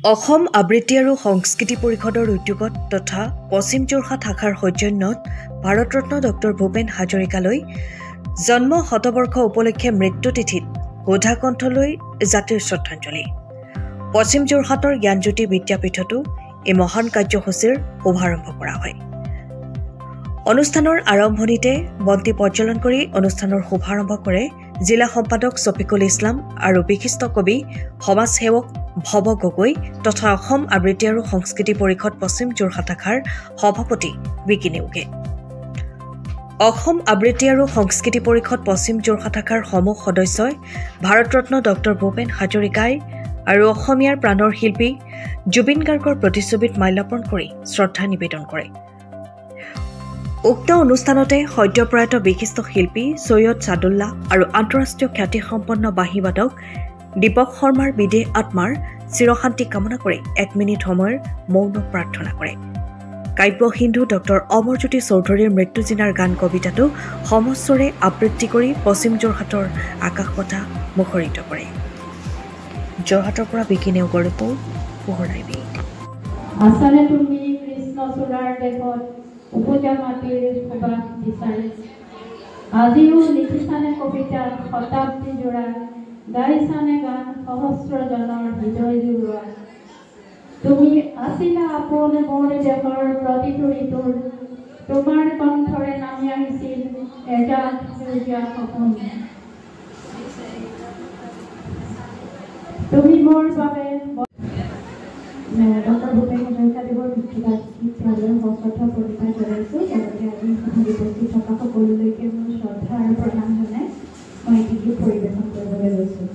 অসম আবৃত্তি আৰু সংস্কৃতি পৰিষদৰ উদ্যোগত তথা পশ্চিম যোৰহাট শাখাৰ সৌজন্যত ভাৰতৰত্ন ডক্টৰ ভূপেন হাজৰিকালৈ জন্ম শতবৰ্ষ উপলক্ষে মৃত্যুতিথিত সুধাকণ্ঠলৈ জাতিৰ শ্ৰদ্ধাঞ্জলি। পশ্চিম যোৰহাটৰ জ্ঞানজ্যোতি বিদ্যাপীঠতো এই মহান কাৰ্যসূচীৰ শুভাৰম্ভ কৰা হয়। অনুষ্ঠানৰ আৰম্ভণিতে বন্তি প্ৰজ্বলন কৰি অনুষ্ঠানৰ শুভাৰম্ভ কৰে জিলা সম্পাদক শফিকুল ইছলাম আৰু বিশিষ্ট কবি সমাজসেৱক ভৱ গগৈ তথা অসম আবৃত্তি আৰু সংস্কৃতি পৰিষদ পশ্চিম যোৰহাট শাখাৰ সভাপতি বিকি নেওগে। অসম আবৃত্তি আৰু সংস্কৃতি পৰিষদ পশ্চিম যোৰহাট শাখাৰ সমূহ সদস্যই ভাৰতৰত্ন ডক্টৰ ভূপেন হাজৰিকাই আৰু অসমীয়াৰ প্ৰাণৰ শিল্পী জুবিন গাৰ্গৰ প্ৰতিচ্ছবিত মাল্যাৰ্পণ কৰি শ্ৰদ্ধা নিবেদন কৰে। উক্ত অনুষ্ঠানতে সদ্যপ্ৰয়াত বিশিষ্ট শিল্পী সৈয়দ ছাদুল্লাহ আৰু আন্তঃৰাষ্ট্ৰীয় খ্যাতিসম্পন্ন বাঁহীবাদক দীপক শৰ্মাৰ বিদেহ আত্মাৰ চিৰশান্তি কামনা কৰি 1 মিনিট সময়ৰ মৌন প্ৰাৰ্থনা কৰে। কাব্য সিন্ধু ডক্টৰ অমৰজ্যোতি চৌধুৰীৰ মৃত্যুজিনাৰ গান কবিতাটো সমস্বৰে আবৃত্তি কৰি পশ্চিম যোৰহাটৰ আকাশপথা মুখৰিত কৰে। যোৰহাটৰ পৰা বিকি নেওগৰ ৰিপৰ্ট, পোহৰ লাইভি। আচাৰে তুমি কৃষ্ণচূড়াৰ দেশত উপজা মাটিৰ সুবাস বিচাৰি আজিও লিখিছানে কবিতা শতাব্দী জোৰা, গাইছানে গান সহস্ৰজনৰ হৃদয় জুৰুৱা। তুমি আছিলা আপোন মোৰ দেশৰ প্ৰতিটো ঋতুৰ, তোমাৰ কণ্ঠৰে নামি আহিছিল এজাক সেউজীয়া সপোন। তুমি মোৰ বাবে ডক্টৰ ভূপেন হাজৰিকাদেৱৰ মৃত্যুবাৰ্ষিকীলৈ সশ্ৰদ্ধা প্ৰণিপাত জনাইছোঁ। লগতে আজি উপস্থিত থকা সকলোলৈকে মোৰ শ্ৰদ্ধা আৰু প্ৰণাম জনাই মই এটি গীত পৰিৱেশন কৰিবলৈ লৈছোঁ।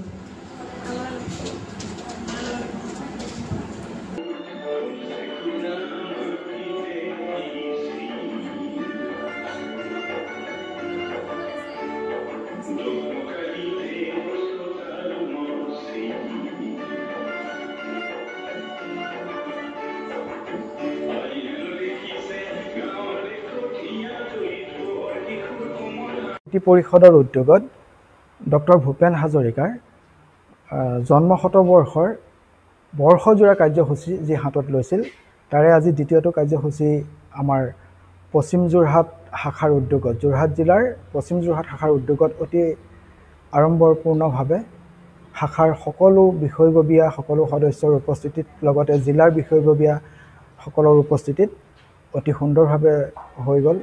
পৰিষদৰ উদ্যোগত ডক্টৰ ভূপেন হাজৰিকাৰ জন্ম শতবৰ্ষৰ বৰ্ষজোৰা কাৰ্যসূচী যি হাতত লৈছিল, তাৰে আজি দ্বিতীয়টো কাৰ্যসূচী আমাৰ পশ্চিম যোৰহাট শাখাৰ উদ্যোগত, যোৰহাট জিলাৰ পশ্চিম যোৰহাট শাখাৰ উদ্যোগত অতি আড়ম্বৰপূৰ্ণভাৱে শাখাৰ সকলো বিষয়ববীয়া সকলো সদস্যৰ উপস্থিতিত লগতে জিলাৰ বিষয়ববীয়া সকলৰ উপস্থিতিত অতি সুন্দৰভাৱে হৈ গ'ল।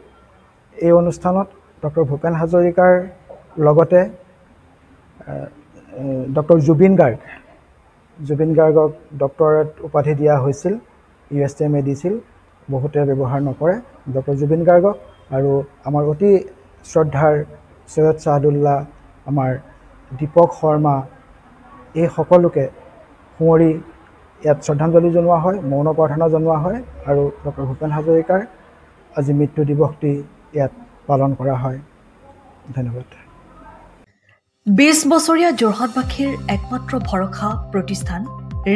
এই অনুষ্ঠানত ডক্টৰ ভূপেন হাজৰিকাৰ লগতে ডক্টৰ জুবিন গাৰ্গক ডক্টৰেট উপাধি দিয়া হৈছিল। USTMA দিছিল, বহুতে ব্যৱহাৰ নকৰে। ডক্টৰ জুবিন গাৰ্গক আৰু আমাৰ অতি শ্ৰদ্ধাৰ সৈয়দ ছাদুল্লাহ, আমাৰ দীপক শৰ্মা, এই সকলোকে সুঁৱৰি ইয়াত শ্ৰদ্ধাঞ্জলি জনোৱা হয়, মৌন প্ৰাৰ্থনা জনোৱা হয় আৰু ডক্টৰ ভূপেন হাজৰিকাৰ আজি মৃত্যু দিৱসটি ইয়াত পালন কৰা হয়। ধন্যবাদ। 20 বছৰীয়া যোৰহাটবাসীৰ একমাত্ৰ ভৰসা প্ৰতিষ্ঠান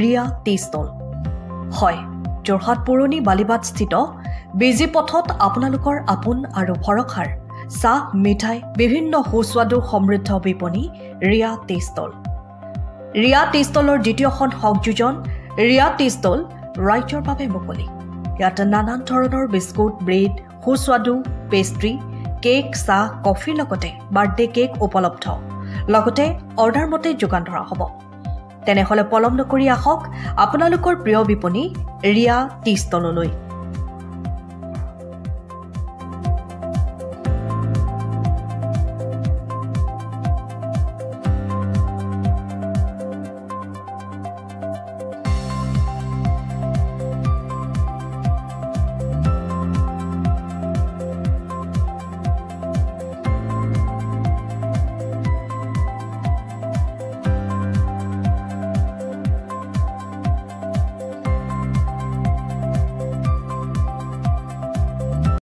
ৰিয়া টি ষ্টল। হয়, যোৰহাট পুৰণি বালিবাট স্থিত বিজি পথত আপোনালোকৰ আপোন আৰু ভৰসাৰ চাহ, মিঠাই, বিভিন্ন সুস্বাদু সমৃদ্ধ বিপণী Riya tea stall. Riya tea ষ্টলৰ দ্বিতীয়খন সংযোজন ৰিয়া টি ষ্টল ৰাইজৰ বাবে মুকলি। ইয়াত নানান ধৰণৰ বিস্কুট, ব্ৰেড, সুস্বাদু পেষ্ট্ৰি, কেক, চাহ, কফিৰ লগতে বাৰ্থডে কেক উপলব্ধ। লগতে অৰ্ডাৰ মতে যোগান ধৰা হ'ব। তেনেহ'লে পলম নকৰি আহক আপোনালোকৰ প্ৰিয় বিপণী ৰিয়া টি ষ্টললৈ।